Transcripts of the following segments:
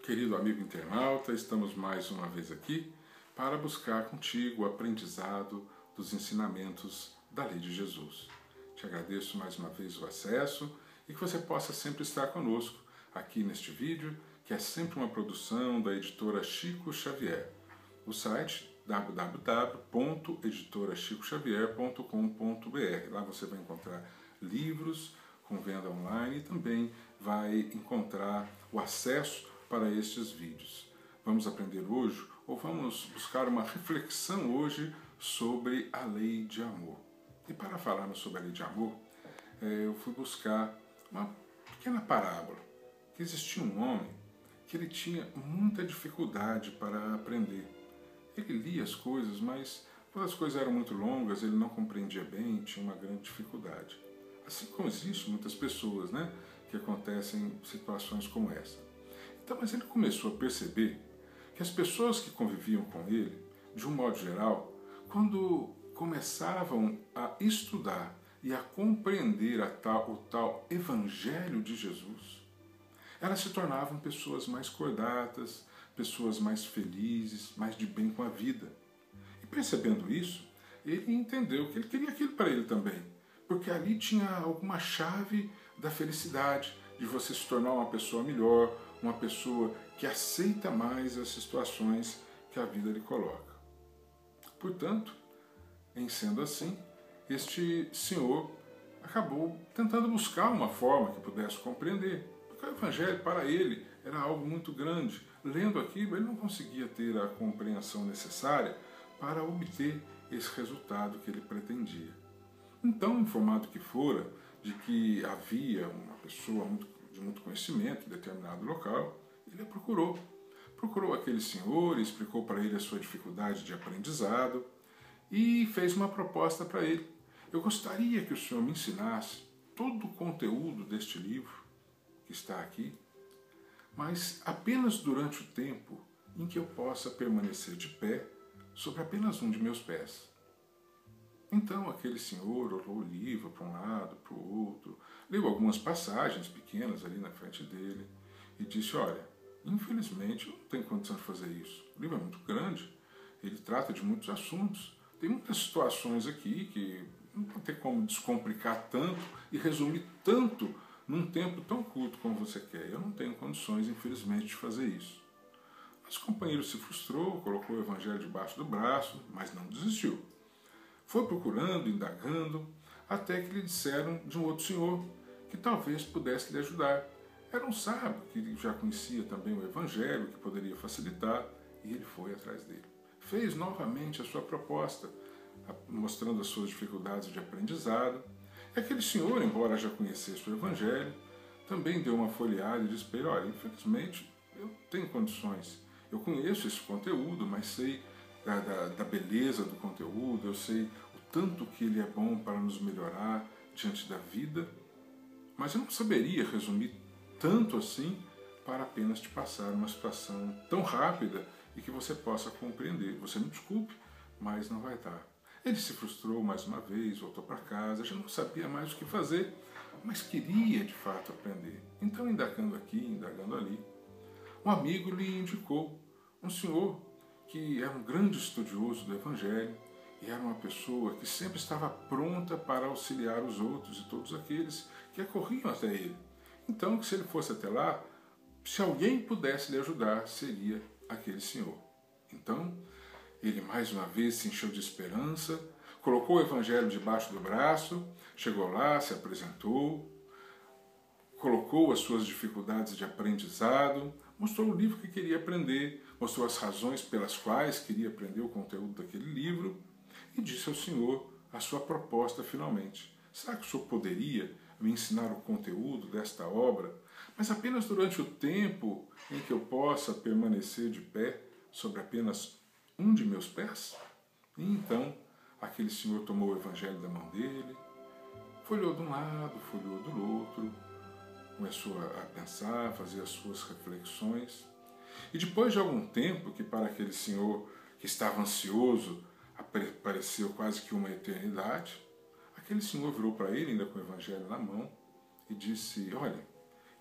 Querido amigo internauta, estamos mais uma vez aqui para buscar contigo o aprendizado dos ensinamentos da Lei de Jesus. Te agradeço mais uma vez o acesso e que você possa sempre estar conosco aqui neste vídeo, que é sempre uma produção da editora Chico Xavier. O site www.editorachicoxavier.com.br. Lá você vai encontrar livros com venda online e também vai encontrar o acesso para estes vídeos. Vamos aprender hoje, ou vamos buscar uma reflexão hoje sobre a lei de amor. E para falarmos sobre a lei de amor, eu fui buscar uma pequena parábola, que existia um homem que ele tinha muita dificuldade para aprender. Ele lia as coisas, mas quando as coisas eram muito longas, ele não compreendia bem, tinha uma grande dificuldade. Assim como existem muitas pessoas, que acontecem situações como essa. Então, mas ele começou a perceber que as pessoas que conviviam com ele, de um modo geral, quando começavam a estudar e a compreender o tal Evangelho de Jesus, elas se tornavam pessoas mais cordatas, pessoas mais felizes, mais de bem com a vida. E percebendo isso, ele entendeu que ele queria aquilo para ele também, porque ali tinha alguma chave da felicidade, de você se tornar uma pessoa melhor, uma pessoa que aceita mais as situações que a vida lhe coloca. Portanto, em sendo assim, este senhor acabou tentando buscar uma forma que pudesse compreender, porque o Evangelho para ele era algo muito grande. Lendo aquilo, ele não conseguia ter a compreensão necessária para obter esse resultado que ele pretendia. Então, informado que fora de que havia uma pessoa de muito conhecimento em determinado local, ele a procurou. Procurou aquele senhor, explicou para ele a sua dificuldade de aprendizado e fez uma proposta para ele. Eu gostaria que o senhor me ensinasse todo o conteúdo deste livro que está aqui, mas apenas durante o tempo em que eu possa permanecer de pé sobre apenas um de meus pés. Então aquele senhor olhou o livro para um lado, para o outro, leu algumas passagens pequenas ali na frente dele e disse: olha, infelizmente eu não tenho condição de fazer isso. O livro é muito grande, ele trata de muitos assuntos, tem muitas situações aqui que não vai ter como descomplicar tanto e resumir tanto num tempo tão curto como você quer. Eu não tenho condições, infelizmente, de fazer isso. Mas o companheiro se frustrou, colocou o Evangelho debaixo do braço, mas não desistiu. Foi procurando, indagando, até que lhe disseram de um outro senhor que talvez pudesse lhe ajudar. Era um sábio que já conhecia também o Evangelho, que poderia facilitar, e ele foi atrás dele. Fez novamente a sua proposta, mostrando as suas dificuldades de aprendizado. E aquele senhor, embora já conhecesse o Evangelho, também deu uma folheada e disse para ele: olha, infelizmente eu tenho condições, eu conheço esse conteúdo, mas sei da beleza do conteúdo, eu sei o tanto que ele é bom para nos melhorar diante da vida, mas eu não saberia resumir tanto assim para apenas te passar uma situação tão rápida e que você possa compreender. Você me desculpe, mas não vai dar. Ele se frustrou mais uma vez, voltou para casa, já não sabia mais o que fazer, mas queria de fato aprender. Então, indagando aqui, indagando ali, um amigo lhe indicou um senhor que era um grande estudioso do Evangelho e era uma pessoa que sempre estava pronta para auxiliar os outros e todos aqueles que acorriam até ele. Então, que se ele fosse até lá, se alguém pudesse lhe ajudar, seria aquele senhor. Então, ele mais uma vez se encheu de esperança, colocou o Evangelho debaixo do braço, chegou lá, se apresentou, colocou as suas dificuldades de aprendizado, mostrou o livro que queria aprender, mostrou as razões pelas quais queria aprender o conteúdo daquele livro e disse ao senhor a sua proposta finalmente. Será que o senhor poderia me ensinar o conteúdo desta obra, mas apenas durante o tempo em que eu possa permanecer de pé sobre apenas um de meus pés? E então aquele senhor tomou o Evangelho da mão dele, folheou de um lado, folheou do outro, começou a pensar, a fazer as suas reflexões. E depois de algum tempo, que para aquele senhor que estava ansioso pareceu quase que uma eternidade, aquele senhor virou para ele, ainda com o Evangelho na mão, e disse: olha,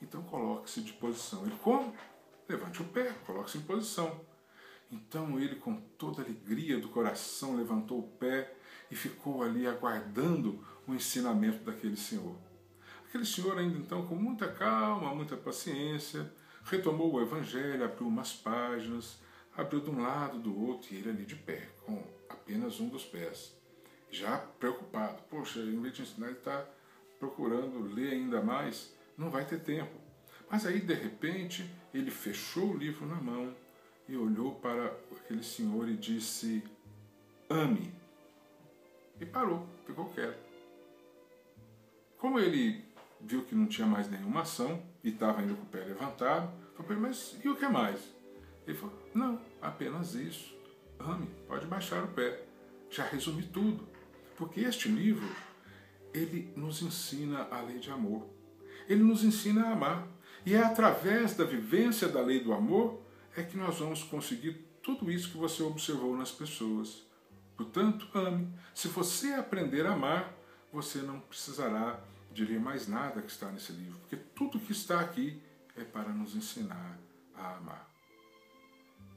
então coloque-se de posição. Ele: como? Levante levante o pé, coloque-se em posição. Então ele, com toda a alegria do coração, levantou o pé e ficou ali aguardando o ensinamento daquele senhor. Aquele senhor ainda então, com muita calma, muita paciência, retomou o evangelho, abriu umas páginas, abriu de um lado, do outro, e ele ali de pé, com apenas um dos pés. Já preocupado, poxa, em vez de ensinar, ele está procurando ler ainda mais, não vai ter tempo. Mas aí, de repente, ele fechou o livro na mão e olhou para aquele senhor e disse: ame. E parou, ficou quieto. Como ele viu que não tinha mais nenhuma ação e estava indo com o pé levantado, falou: mas e o que mais? Ele falou: não, apenas isso. Ame, pode baixar o pé. Já resumi tudo. Porque este livro, ele nos ensina a lei de amor. Ele nos ensina a amar. E é através da vivência da lei do amor é que nós vamos conseguir tudo isso que você observou nas pessoas. Portanto, ame. Se você aprender a amar, você não precisará de ler mais nada que está nesse livro, porque tudo que está aqui é para nos ensinar a amar.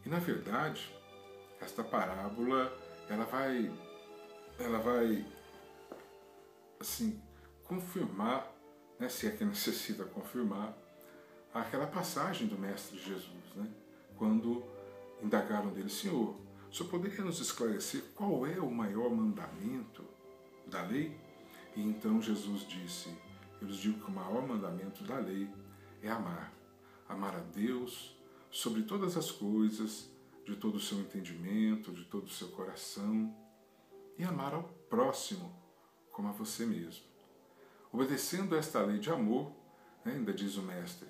E na verdade, esta parábola, ela vai assim, confirmar, né, se é que necessita confirmar, aquela passagem do Mestre Jesus, né, quando indagaram dele: Senhor, o senhor poderia nos esclarecer qual é o maior mandamento da lei? E então Jesus disse: eu lhes digo que o maior mandamento da lei é amar. Amar a Deus sobre todas as coisas, de todo o seu entendimento, de todo o seu coração, e amar ao próximo como a você mesmo. Obedecendo a esta lei de amor, né, ainda diz o Mestre,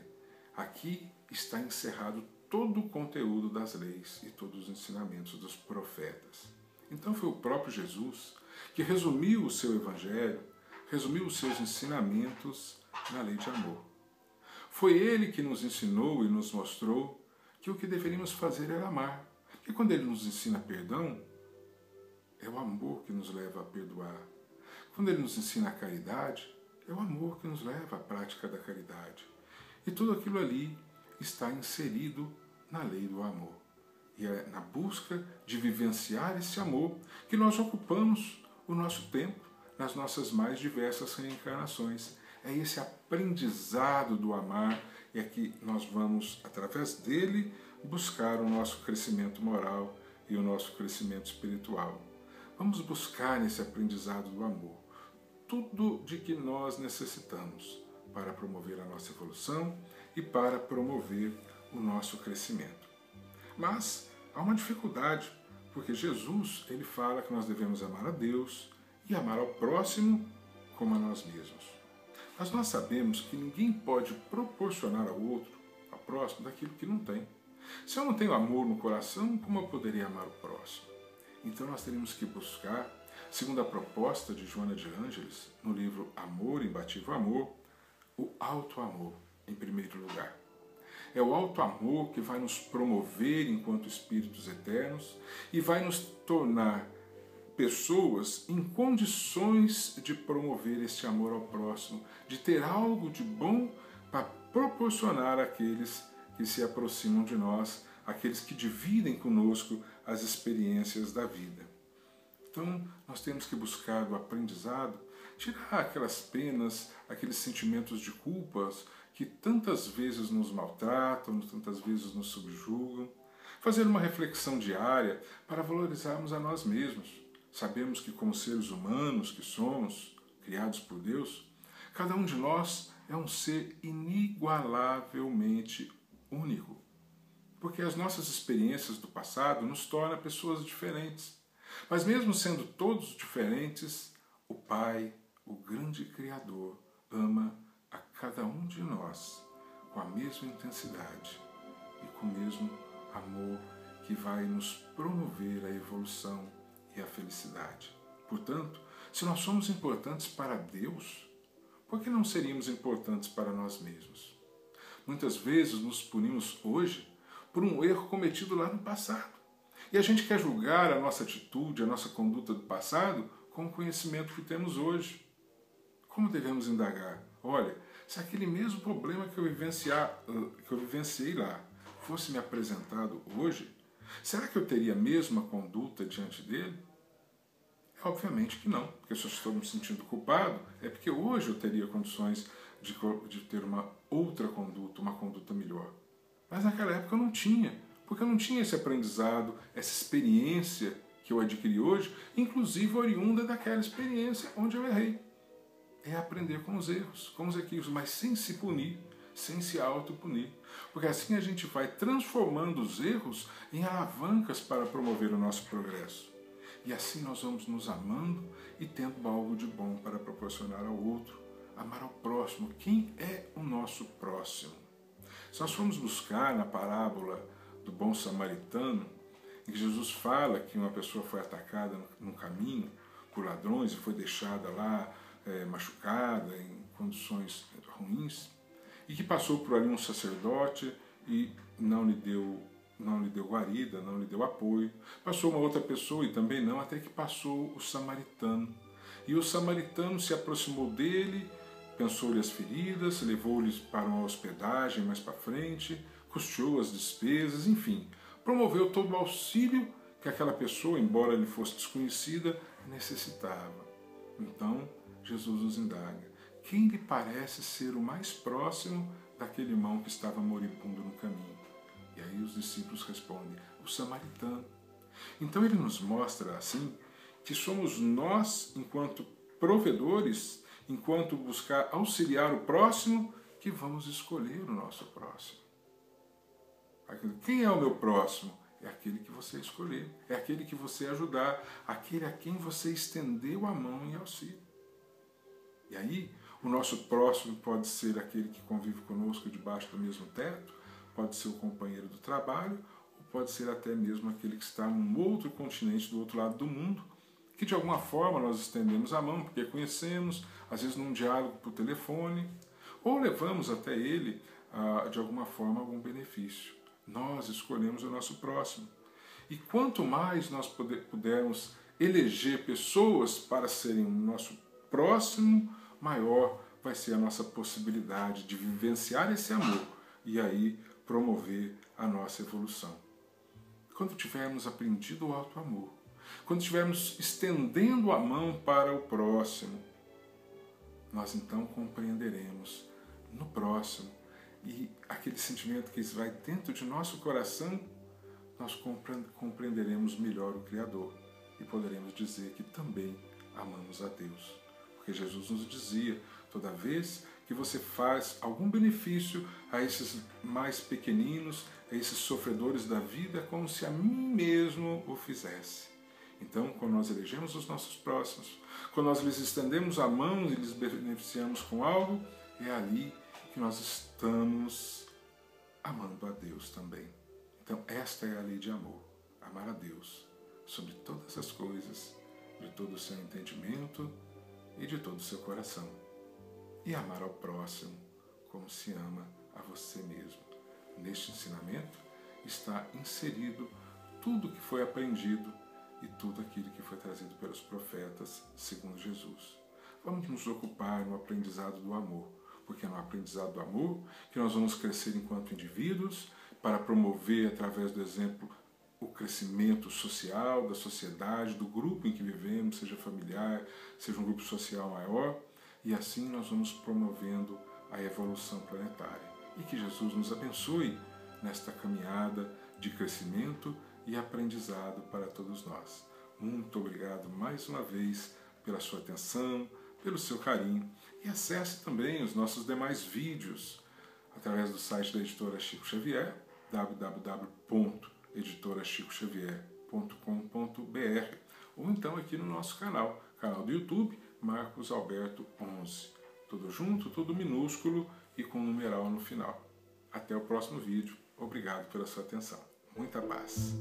aqui está encerrado todo o conteúdo das leis e todos os ensinamentos dos profetas. Então foi o próprio Jesus que resumiu o seu evangelho, resumiu os seus ensinamentos na lei de amor. Foi ele que nos ensinou e nos mostrou que o que deveríamos fazer era amar. E quando ele nos ensina perdão, é o amor que nos leva a perdoar. Quando ele nos ensina a caridade, é o amor que nos leva à prática da caridade. E tudo aquilo ali está inserido na lei do amor. E é na busca de vivenciar esse amor que nós ocupamos o nosso tempo nas nossas mais diversas reencarnações. É esse aprendizado do amar é que nós vamos, através dele, buscar o nosso crescimento moral e o nosso crescimento espiritual. Vamos buscar nesse aprendizado do amor tudo de que nós necessitamos para promover a nossa evolução e para promover o nosso crescimento. Mas há uma dificuldade, porque Jesus ele fala que nós devemos amar a Deus e amar ao próximo como a nós mesmos. Mas nós sabemos que ninguém pode proporcionar ao outro, ao próximo, daquilo que não tem. Se eu não tenho amor no coração, como eu poderia amar o próximo? Então nós teríamos que buscar, segundo a proposta de Joana de Ângeles, no livro Amor, Imbatível Amor, o alto amor, em primeiro lugar. É o alto amor que vai nos promover enquanto espíritos eternos e vai nos tornar pessoas em condições de promover este amor ao próximo, de ter algo de bom para proporcionar àqueles que se aproximam de nós, aqueles que dividem conosco as experiências da vida. Então, nós temos que buscar do aprendizado, tirar aquelas penas, aqueles sentimentos de culpas que tantas vezes nos maltratam, tantas vezes nos subjugam, fazer uma reflexão diária para valorizarmos a nós mesmos. Sabemos que como seres humanos que somos, criados por Deus, cada um de nós é um ser inigualavelmente único. Porque as nossas experiências do passado nos tornam pessoas diferentes. Mas mesmo sendo todos diferentes, o Pai, o grande Criador, ama a cada um de nós com a mesma intensidade e com o mesmo amor que vai nos promover a evolução e a felicidade. Portanto, se nós somos importantes para Deus, por que não seríamos importantes para nós mesmos? Muitas vezes nos punimos hoje por um erro cometido lá no passado. E a gente quer julgar a nossa atitude, a nossa conduta do passado com o conhecimento que temos hoje. Como devemos indagar? Olha, se aquele mesmo problema que eu vivenciei lá fosse me apresentado hoje, será que eu teria a mesma conduta diante dele? Obviamente que não, porque se eu estou me sentindo culpado, é porque hoje eu teria condições de ter uma outra conduta, uma conduta melhor. Mas naquela época eu não tinha, porque eu não tinha esse aprendizado, essa experiência que eu adquiri hoje, inclusive oriunda daquela experiência onde eu errei. É aprender com os erros, com os equívocos, mas sem se punir, sem se autopunir. Porque assim a gente vai transformando os erros em alavancas para promover o nosso progresso. E assim nós vamos nos amando e tendo algo de bom para proporcionar ao outro, amar ao próximo. Quem é o nosso próximo? Se nós formos buscar na parábola do bom samaritano, em que Jesus fala que uma pessoa foi atacada no caminho por ladrões e foi deixada lá machucada, em condições ruins, e que passou por ali um sacerdote e não lhe deu guarida, não lhe deu apoio. Passou uma outra pessoa e também não, até que passou o samaritano. E o samaritano se aproximou dele, pensou-lhe as feridas, levou-lhe para uma hospedagem mais para frente, custeou as despesas, enfim, promoveu todo o auxílio que aquela pessoa, embora lhe fosse desconhecida, necessitava. Então, Jesus nos indaga: quem lhe parece ser o mais próximo daquele irmão que estava moribundo no caminho? E aí os discípulos respondem: o samaritano. Então ele nos mostra assim que somos nós, enquanto provedores, enquanto buscar auxiliar o próximo, que vamos escolher o nosso próximo. Quem é o meu próximo? É aquele que você escolher, é aquele que você ajudar, aquele a quem você estendeu a mão em auxílio. E aí, o nosso próximo pode ser aquele que convive conosco debaixo do mesmo teto, pode ser o companheiro do trabalho, ou pode ser até mesmo aquele que está num outro continente, do outro lado do mundo, que de alguma forma nós estendemos a mão, porque conhecemos, às vezes num diálogo por telefone, ou levamos até ele, de alguma forma, algum benefício. Nós escolhemos o nosso próximo. E quanto mais nós pudermos eleger pessoas para serem o nosso próximo, maior vai ser a nossa possibilidade de vivenciar esse amor e aí promover a nossa evolução. Quando tivermos aprendido o alto amor, quando estivermos estendendo a mão para o próximo, nós então compreenderemos no próximo, e aquele sentimento que vai dentro de nosso coração, nós compreenderemos melhor o Criador e poderemos dizer que também amamos a Deus. Porque Jesus nos dizia: toda vez que você faz algum benefício a esses mais pequeninos, a esses sofredores da vida, é como se a mim mesmo o fizesse. Então, quando nós elegemos os nossos próximos, quando nós lhes estendemos a mão e lhes beneficiamos com algo, é ali que nós estamos amando a Deus também. Então, esta é a lei de amor: amar a Deus sobre todas as coisas, de todo o seu entendimento e de todo o seu coração, e amar ao próximo como se ama a você mesmo. Neste ensinamento está inserido tudo que foi aprendido e tudo aquilo que foi trazido pelos profetas, segundo Jesus. Vamos nos ocupar no aprendizado do amor, porque é no aprendizado do amor que nós vamos crescer enquanto indivíduos, para promover, através do exemplo, o crescimento social, da sociedade, do grupo em que vivemos, seja familiar, seja um grupo social maior, e assim nós vamos promovendo a evolução planetária. E que Jesus nos abençoe nesta caminhada de crescimento e aprendizado para todos nós. Muito obrigado mais uma vez pela sua atenção, pelo seu carinho, e acesse também os nossos demais vídeos através do site da Editora Chico Xavier, www.editorachicoxavier.com.br, ou então aqui no nosso canal do YouTube, Marcos Alberto 11. Tudo junto, tudo minúsculo e com numeral no final. Até o próximo vídeo. Obrigado pela sua atenção. Muita paz.